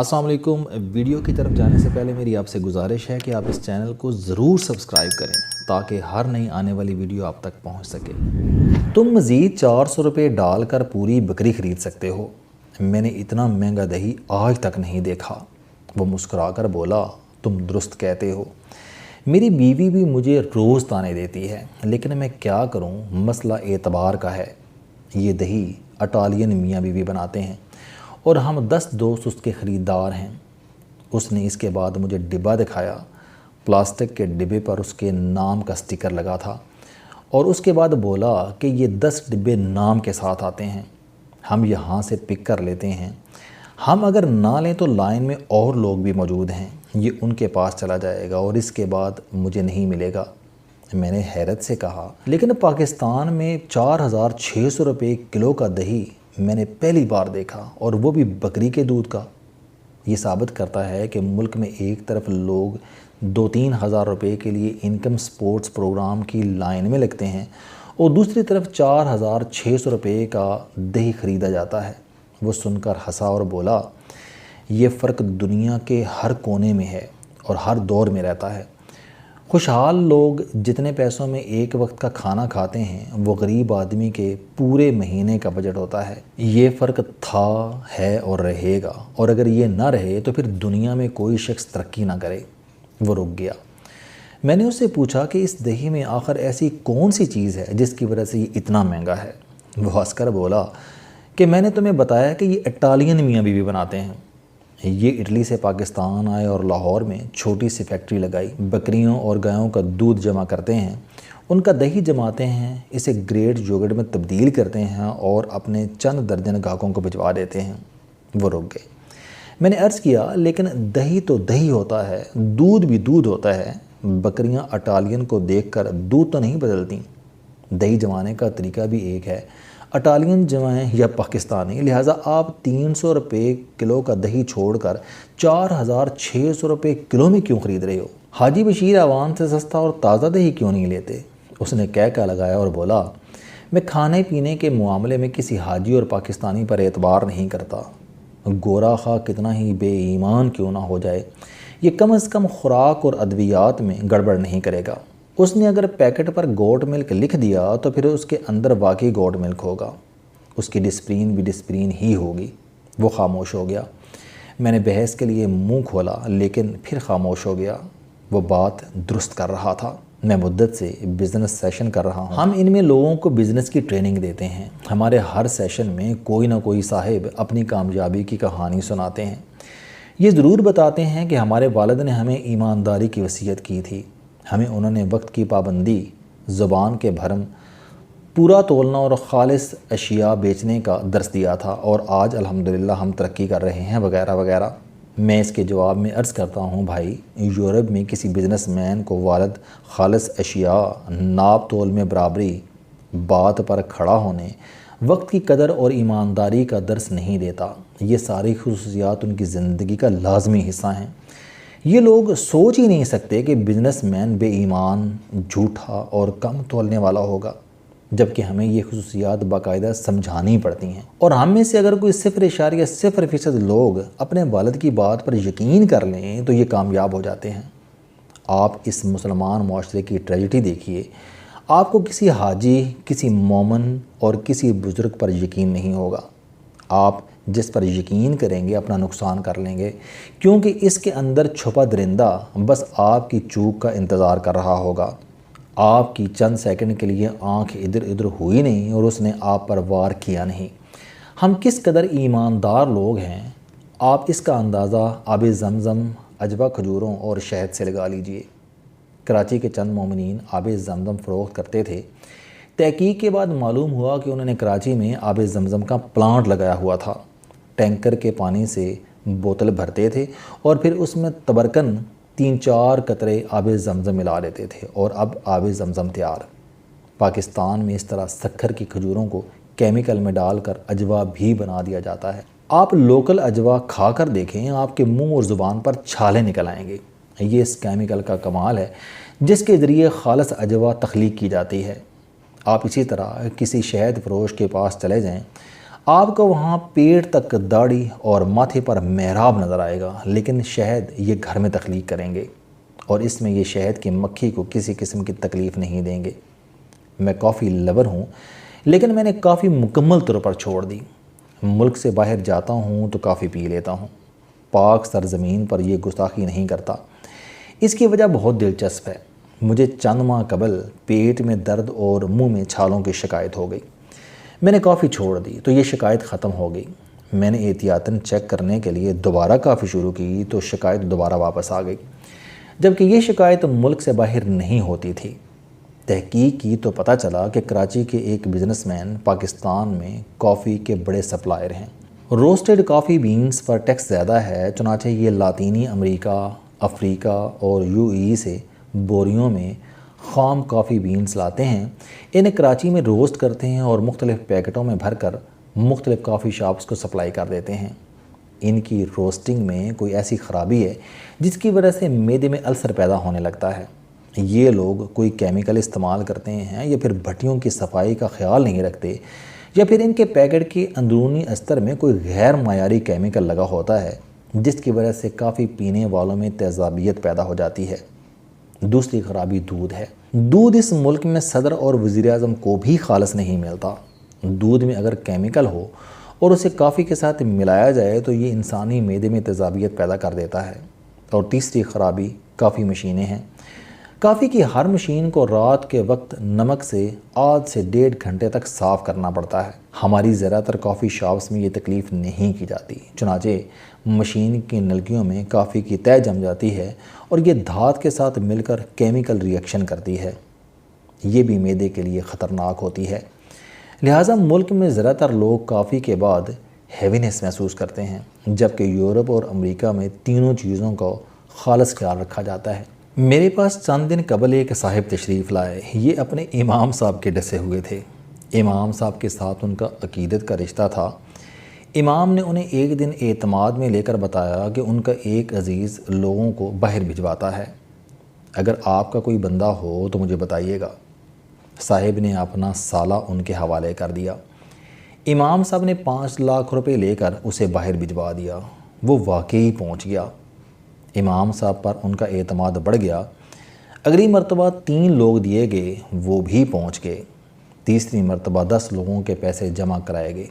अस्सलाम वालेकुम। वीडियो की तरफ जाने से पहले मेरी आपसे गुजारिश है कि आप इस चैनल को ज़रूर सब्सक्राइब करें ताकि हर नई आने वाली वीडियो आप तक पहुंच सके। तुम मज़ीद 400 रुपये डालकर पूरी बकरी ख़रीद सकते हो। मैंने इतना महंगा दही आज तक नहीं देखा। वो मुस्कुराकर बोला, तुम दुरुस्त कहते हो। मेरी बीवी भी मुझे रोज़ ताने देती है, लेकिन मैं क्या करूं, मसला एतबार का है। ये दही इटालियन मियाँ बीवी बनाते हैं और हम 10 दोस्त उसके ख़रीदार हैं। उसने इसके बाद मुझे डिब्बा दिखाया। प्लास्टिक के डिब्बे पर उसके नाम का स्टिकर लगा था और उसके बाद बोला कि ये 10 डिब्बे नाम के साथ आते हैं, हम यहाँ से पिक कर लेते हैं। हम अगर ना लें तो लाइन में और लोग भी मौजूद हैं, ये उनके पास चला जाएगा और इसके बाद मुझे नहीं मिलेगा। मैंने हैरत से कहा, लेकिन पाकिस्तान में 4600 रुपये किलो का दही मैंने पहली बार देखा, और वो भी बकरी के दूध का। ये साबित करता है कि मुल्क में एक तरफ लोग 2-3 हज़ार रुपये के लिए इनकम स्पोर्ट्स प्रोग्राम की लाइन में लगते हैं और दूसरी तरफ 4600 रुपये का दही ख़रीदा जाता है। वो सुनकर हंसा और बोला, ये फ़र्क दुनिया के हर कोने में है और हर दौर में रहता है। खुशहाल लोग जितने पैसों में एक वक्त का खाना खाते हैं, वो गरीब आदमी के पूरे महीने का बजट होता है। ये फ़र्क था, है और रहेगा, और अगर ये ना रहे तो फिर दुनिया में कोई शख्स तरक्की ना करे। वो रुक गया। मैंने उससे पूछा कि इस दही में आखिर ऐसी कौन सी चीज़ है जिसकी वजह से ये इतना महंगा है। वो हंसकर बोला कि मैंने तुम्हें बताया कि ये इटालियन मियाँ बीवी बनाते हैं। ये इटली से पाकिस्तान आए और लाहौर में छोटी सी फैक्ट्री लगाई। बकरियों और गायों का दूध जमा करते हैं, उनका दही जमाते हैं, इसे ग्रेट योगर्ट में तब्दील करते हैं और अपने चंद दर्जन ग्राहकों को भिजवा देते हैं। वो रुक गए। मैंने अर्ज़ किया, लेकिन दही तो दही होता है, दूध भी दूध होता है। बकरियां इटालियन को देखकर दूध तो नहीं बदलती। दही जमाने का तरीका भी एक है, इटालियन जमाएं या पाकिस्तानी। लिहाजा आप 300 रुपये किलो का दही छोड़कर 4600 रुपये किलो में क्यों ख़रीद रहे हो? हाजी बशीर आवाम से सस्ता और ताज़ा दही क्यों नहीं लेते? उसने कहका लगाया और बोला, मैं खाने पीने के मामले में किसी हाजी और पाकिस्तानी पर एतबार नहीं करता। गोरा खा कितना ही बेईमान क्यों ना हो जाए, ये कम अज़ कम खुराक और अद्वियात में गड़बड़ नहीं करेगा। उसने अगर पैकेट पर गोट मिल्क लिख दिया तो फिर उसके अंदर वाकई गोट मिल्क होगा, उसकी डिस्प्रीन भी डिस्प्रीन ही होगी। वो खामोश हो गया। मैंने बहस के लिए मुंह खोला, लेकिन फिर खामोश हो गया। वो बात दुरुस्त कर रहा था। मैं मुद्दत से बिज़नेस सेशन कर रहा हूँ। हम इनमें लोगों को बिज़नेस की ट्रेनिंग देते हैं। हमारे हर सेशन में कोई ना कोई साहिब अपनी कामयाबी की कहानी सुनाते हैं। ये ज़रूर बताते हैं कि हमारे वालिद ने हमें ईमानदारी की वसीयत की थी। हमें उन्होंने वक्त की पाबंदी, ज़ुबान के भरम, पूरा तोलना और ख़ालिस अशिया बेचने का दर्स दिया था, और आज अल्हम्दुलिल्लाह हम तरक्की कर रहे हैं वगैरह वगैरह। मैं इसके जवाब में अर्ज़ करता हूँ, भाई, यूरोप में किसी बिजनेसमैन को वालिद ख़ालिस अशिया, नाप तोल में बराबरी, बात पर खड़ा होने, वक्त की कदर और ईमानदारी का दर्स नहीं देता। ये सारी खुसूसियात उनकी ज़िंदगी का लाजमी हिस्सा हैं। ये लोग सोच ही नहीं सकते कि बिजनेसमैन बेईमान, झूठा और कम तोलने वाला होगा, जबकि हमें ये खुसूसियात बाकायदा समझानी पड़ती हैं। और हम में से अगर कोई 0.0% लोग अपने वालिद की बात पर यकीन कर लें तो ये कामयाब हो जाते हैं। आप इस मुसलमान माशरे की ट्रेजिडी देखिए। आपको किसी हाजी, किसी मोमन और किसी बुज़ुर्ग पर यकीन नहीं होगा। आप जिस पर यकीन करेंगे अपना नुकसान कर लेंगे, क्योंकि इसके अंदर छुपा दरिंदा बस आपकी चूक का इंतज़ार कर रहा होगा। आपकी चंद सेकंड के लिए आंख इधर उधर हुई नहीं और उसने आप पर वार किया नहीं। हम किस कदर ईमानदार लोग हैं, आप इसका अंदाज़ा आब ज़मज़म, अजवा खजूरों और शहद से लगा लीजिए। कराची के चंद मोमिनीन आब ज़मज़म फ़रोख्त करते थे। तहकीक के बाद मालूम हुआ कि उन्होंने कराची में आब ज़मज़म का प्लांट लगाया हुआ था। टैंकर के पानी से बोतल भरते थे और फिर उसमें तबरकन 3-4 कतरे आब ज़मज़म मिला देते थे और अब आब ज़मज़म तैयार। पाकिस्तान में इस तरह शक्कर की खजूरों को केमिकल में डालकर अजवा भी बना दिया जाता है। आप लोकल अजवा खा कर देखें, आपके मुंह और ज़ुबान पर छाले निकल आएंगे। ये इस केमिकल का कमाल है जिसके ज़रिए खालिस अजवा तख्लीक की जाती है। आप इसी तरह किसी शहद फरोश के पास चले जाएं, آپ کو وہاں پیٹ تک داڑھی اور ماتھے پر محراب نظر آئے گا، لیکن شہد یہ گھر میں تخلیق کریں گے اور اس میں یہ شہد کی مکھی کو کسی قسم کی تکلیف نہیں دیں گے۔ میں کافی لور ہوں، لیکن میں نے کافی مکمل طور پر چھوڑ دی۔ ملک سے باہر جاتا ہوں تو کافی پی لیتا ہوں۔ پاک سرزمین پر یہ گستاخی نہیں کرتا۔ اس کی وجہ بہت دلچسپ ہے۔ مجھے چند ماہ قبل پیٹ میں درد اور منہ میں چھالوں کی شکایت ہو گئی۔ میں نے کافی چھوڑ دی تو یہ شکایت ختم ہو گئی۔ میں نے احتیاطاً چیک کرنے کے لیے دوبارہ کافی شروع کی تو شکایت دوبارہ واپس آ گئی، جبکہ یہ شکایت ملک سے باہر نہیں ہوتی تھی۔ تحقیق کی تو پتہ چلا کہ کراچی کے ایک بزنس مین پاکستان میں کافی کے بڑے سپلائر ہیں۔ روسٹڈ کافی بینز پر ٹیکس زیادہ ہے، چنانچہ یہ لاطینی امریکہ، افریقہ اور UAE سے بوریوں میں خام کافی بینز لاتے ہیں، انہیں کراچی میں روسٹ کرتے ہیں اور مختلف پیکٹوں میں بھر کر مختلف کافی شاپس کو سپلائی کر دیتے ہیں۔ ان کی روسٹنگ میں کوئی ایسی خرابی ہے جس کی وجہ سے معدے میں السر پیدا ہونے لگتا ہے۔ یہ لوگ کوئی کیمیکل استعمال کرتے ہیں یا پھر بھٹیوں کی صفائی کا خیال نہیں رکھتے، یا پھر ان کے پیکٹ کے اندرونی استر میں کوئی غیر معیاری کیمیکل لگا ہوتا ہے جس کی وجہ سے کافی پینے والوں میں تیزابیت پیدا ہو جاتی ہے۔ دوسری خرابی دودھ ہے۔ دودھ اس ملک میں صدر اور وزیر اعظم کو بھی خالص نہیں ملتا۔ دودھ میں اگر کیمیکل ہو اور اسے کافی کے ساتھ ملایا جائے تو یہ انسانی معدے میں تیزابیت پیدا کر دیتا ہے۔ اور تیسری خرابی کافی مشینیں ہیں۔ کافی کی ہر مشین کو رات کے وقت نمک سے آدھ سے 1.5 گھنٹے تک صاف کرنا پڑتا ہے۔ ہماری زیادہ تر کافی شاپس میں یہ تکلیف نہیں کی جاتی، چنانچہ مشین کی نلکیوں میں کافی کی تہ جم جاتی ہے اور یہ دھات کے ساتھ مل کر کیمیکل ریئیکشن کرتی ہے۔ یہ بھی معدے کے لیے خطرناک ہوتی ہے۔ لہٰذا ملک میں زیادہ تر لوگ کافی کے بعد ہیوینس محسوس کرتے ہیں، جبکہ یورپ اور امریکہ میں تینوں چیزوں کا خالص خیال رکھا جاتا ہے۔ میرے پاس چند دن قبل ایک صاحب تشریف لائے۔ یہ اپنے امام صاحب کے ڈسے ہوئے تھے۔ امام صاحب کے ساتھ ان کا عقیدت کا رشتہ تھا۔ امام نے انہیں ایک دن اعتماد میں لے کر بتایا کہ ان کا ایک عزیز لوگوں کو باہر بھجواتا ہے، اگر آپ کا کوئی بندہ ہو تو مجھے بتائیے گا۔ صاحب نے اپنا سالہ ان کے حوالے کر دیا۔ امام صاحب نے 5 لاکھ روپے لے کر اسے باہر بھجوا دیا۔ وہ واقعی پہنچ گیا۔ امام صاحب پر ان کا اعتماد بڑھ گیا۔ اگلی مرتبہ 3 لوگ دیے گئے، وہ بھی پہنچ گئے۔ تیسری مرتبہ 10 لوگوں کے پیسے جمع کرائے گئے۔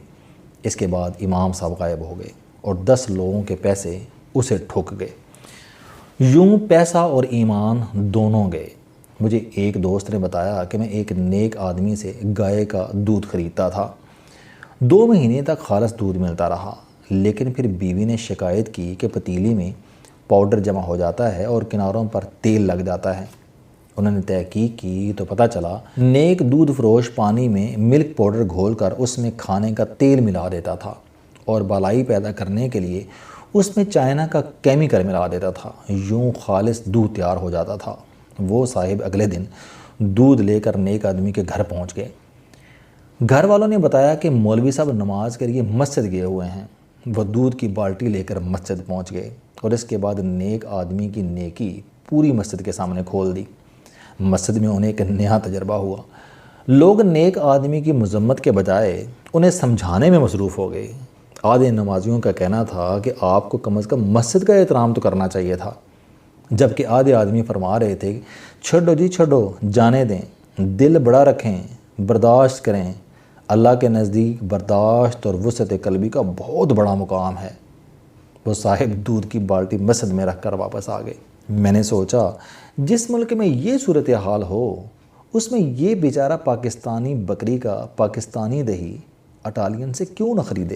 اس کے بعد امام صاحب غائب ہو گئے اور 10 لوگوں کے پیسے اسے ٹھک گئے۔ یوں پیسہ اور ایمان دونوں گئے۔ مجھے ایک دوست نے بتایا کہ میں ایک نیک آدمی سے گائے کا دودھ خریدتا تھا۔ 2 مہینے تک خالص دودھ ملتا رہا، لیکن پھر بیوی نے شکایت کی کہ پتیلی میں پاؤڈر جمع ہو جاتا ہے اور کناروں پر تیل لگ جاتا ہے۔ انہوں نے تحقیق کی تو پتہ چلا نیک دودھ فروش پانی میں ملک پاؤڈر گھول کر اس میں کھانے کا تیل ملا دیتا تھا اور بالائی پیدا کرنے کے لیے اس میں چائنا کا کیمیکل ملا دیتا تھا۔ یوں خالص دودھ تیار ہو جاتا تھا۔ وہ صاحب اگلے دن دودھ لے کر نیک آدمی کے گھر پہنچ گئے۔ گھر والوں نے بتایا کہ مولوی صاحب نماز کے لیے مسجد گئے ہوئے ہیں۔ وہ دودھ کی بالٹی لے کر مسجد پہنچ گئے اور اس کے بعد نیک آدمی کی نیکی پوری مسجد کے سامنے کھول دی۔ مسجد میں انہیں ایک نیا تجربہ ہوا۔ لوگ نیک آدمی کی مذمت کے بجائے انہیں سمجھانے میں مصروف ہو گئے۔ آدھے نمازیوں کا کہنا تھا کہ آپ کو کم از کم مسجد کا احترام تو کرنا چاہیے تھا، جبکہ آدھے آدمی فرما رہے تھے چھڈو جی چھڈو، جانے دیں، دل بڑا رکھیں، برداشت کریں، اللہ کے نزدیک برداشت اور وسعت قلبی کا بہت بڑا مقام ہے۔ وہ صاحب دودھ کی بالٹی مسجد میں رکھ کر واپس آ گئے۔ میں نے سوچا جس ملک میں یہ صورتحال ہو اس میں یہ بیچارہ پاکستانی بکری کا پاکستانی دہی اٹالین سے کیوں نہ خریدے۔